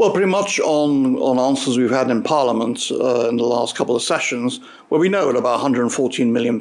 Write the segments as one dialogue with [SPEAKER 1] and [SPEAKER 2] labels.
[SPEAKER 1] Well, pretty much on answers we've had in Parliament in the last couple of sessions, where we know that about £114 million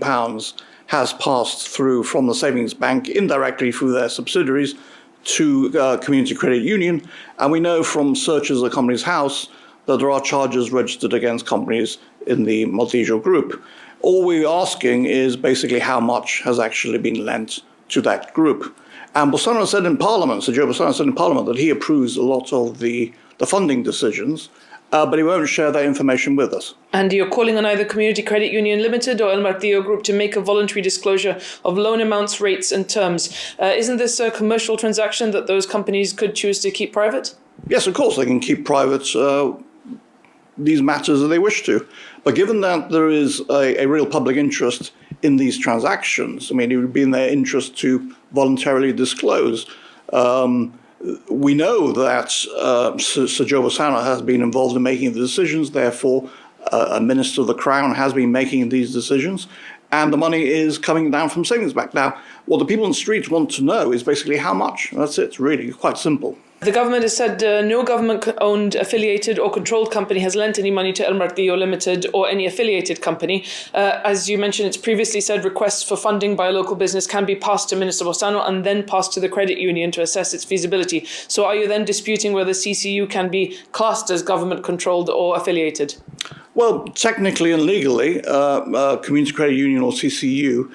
[SPEAKER 1] has passed through from the savings bank indirectly through their subsidiaries to Community Credit Union. And we know from searches of Companies House that there are charges registered against companies in the Multilateral Group. All we're asking is basically how much has actually been lent to that group. And Bolsonaro said in Parliament, Sir Joe Bolsonaro said in Parliament that he approves a lot of the funding decisions, but he won't share that information with us.
[SPEAKER 2] And you're calling on either Community Credit Union Limited or El Martillo Group to make a voluntary disclosure of loan amounts, rates and terms. Isn't this a commercial transaction that those companies could choose to keep private?
[SPEAKER 1] Yes, of course, they can keep private these matters as they wish to. But given that there is a real public interest in these transactions, I mean, it would be in their interest to voluntarily disclose. We know that Sir Joe Bolsonaro has been involved in making the decisions, therefore a Minister of the Crown has been making these decisions, and the money is coming down from savings bank. Now, what the people on the streets want to know is basically how much. That's it, really, quite simple.
[SPEAKER 2] The government has said no government-owned, affiliated or controlled company has lent any money to El Martillo Limited or any affiliated company. As you mentioned, it's previously said requests for funding by a local business can be passed to Minister Bolsonaro and then passed to the credit union to assess its feasibility. So are you then disputing whether CCU can be classed as government-controlled or affiliated?
[SPEAKER 1] Well, technically and legally, Community Credit Union or CCU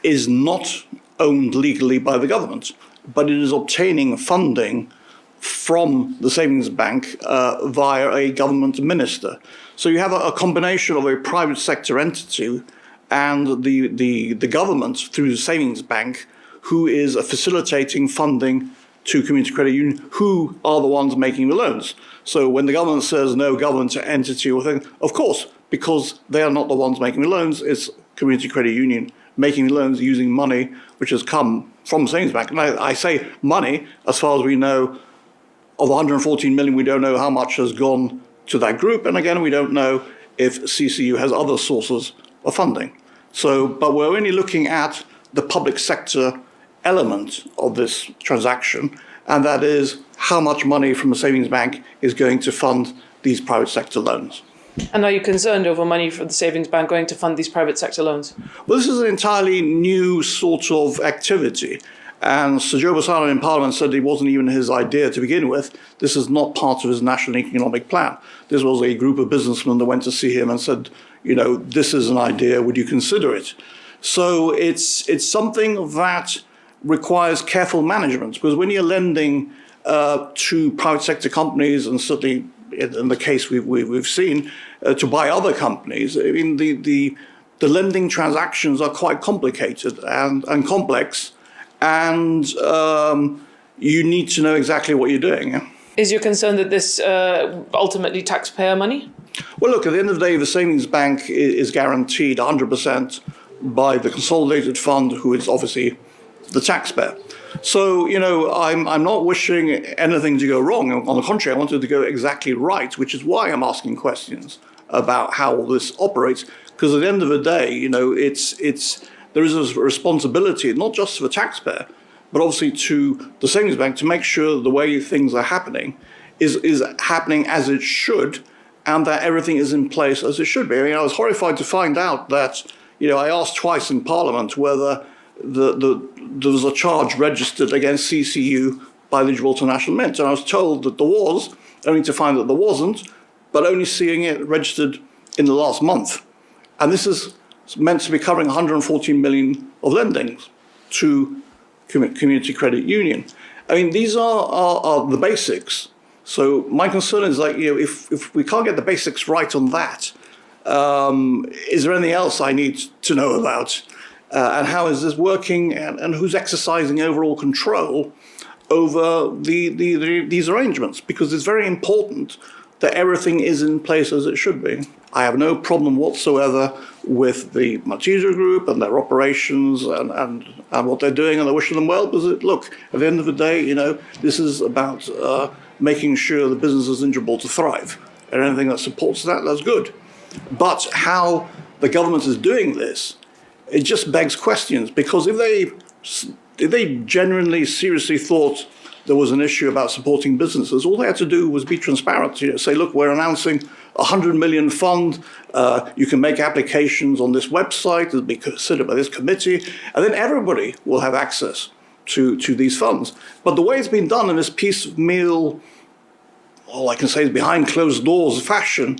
[SPEAKER 1] is not owned legally by the government, but it is obtaining funding from the savings bank via a government minister. So you have a combination of a private sector entity and the government through the savings bank, who is facilitating funding to Community Credit Union, who are the ones making the loans. So when the government says no government entity or thing, of course, because they are not the ones making the loans, it's Community Credit Union making the loans using money which has come from the savings bank. And I say money, as far as we know, of 114 million, we don't know how much has gone to that group. And again, we don't know if CCU has other sources of funding. So, but we're only looking at the public sector element of this transaction, and that is how much money from the savings bank is going to fund these private sector loans.
[SPEAKER 2] And are you concerned over money from the savings bank going to fund these private sector loans?
[SPEAKER 1] Well, this is an entirely new sort of activity. And Sir Joe Bolsonaro in Parliament said it wasn't even his idea to begin with. This is not part of his national economic plan. This was a group of businessmen that went to see him and said, you know, this is an idea, would you consider it? So it's something that requires careful management, because when you're lending to private sector companies, and certainly in the case we've seen, to buy other companies, I mean, the lending transactions are quite complicated and complex, and you need to know exactly what you're doing.
[SPEAKER 2] Is your concern that this ultimately taxpayer money?
[SPEAKER 1] Well, look, at the end of the day, the savings bank is guaranteed 100% by the consolidated fund, who is obviously the taxpayer. So, you know, I'm not wishing anything to go wrong. On the contrary, I want it to go exactly right, which is why I'm asking questions about how all this operates. Because at the end of the day, you know, there is a responsibility, not just for the taxpayer, but obviously to the savings bank, to make sure the way things are happening is happening as it should, and that everything is in place as it should be. I mean, I was horrified to find out that, you know, I asked twice in Parliament whether there was a charge registered against CCU by the Gibraltar National Mint, and I was told that there was, only to find that there wasn't, but only seeing it registered in the last month. And this is meant to be covering 114 million of lendings to Community Credit Union. I mean, these are the basics. So my concern is, like, you know, if we can't get the basics right on that, is there anything else I need to know about? And how is this working, and who's exercising overall control over these arrangements? Because it's very important that everything is in place as it should be. I have no problem whatsoever with the Martillo Group and their operations and what they're doing, and I wish them well, because, look, at the end of the day, you know, this is about making sure the businesses in Gibraltar thrive. And anything that supports that, that's good. But how the government is doing this, it just begs questions, because if they genuinely, seriously thought there was an issue about supporting businesses, all they had to do was be transparent. Say, look, we're announcing a 100 million fund. You can make applications on this website. It'll be considered by this committee, and then everybody will have access to these funds. But the way it's been done in this piecemeal, all I can say is behind closed doors fashion,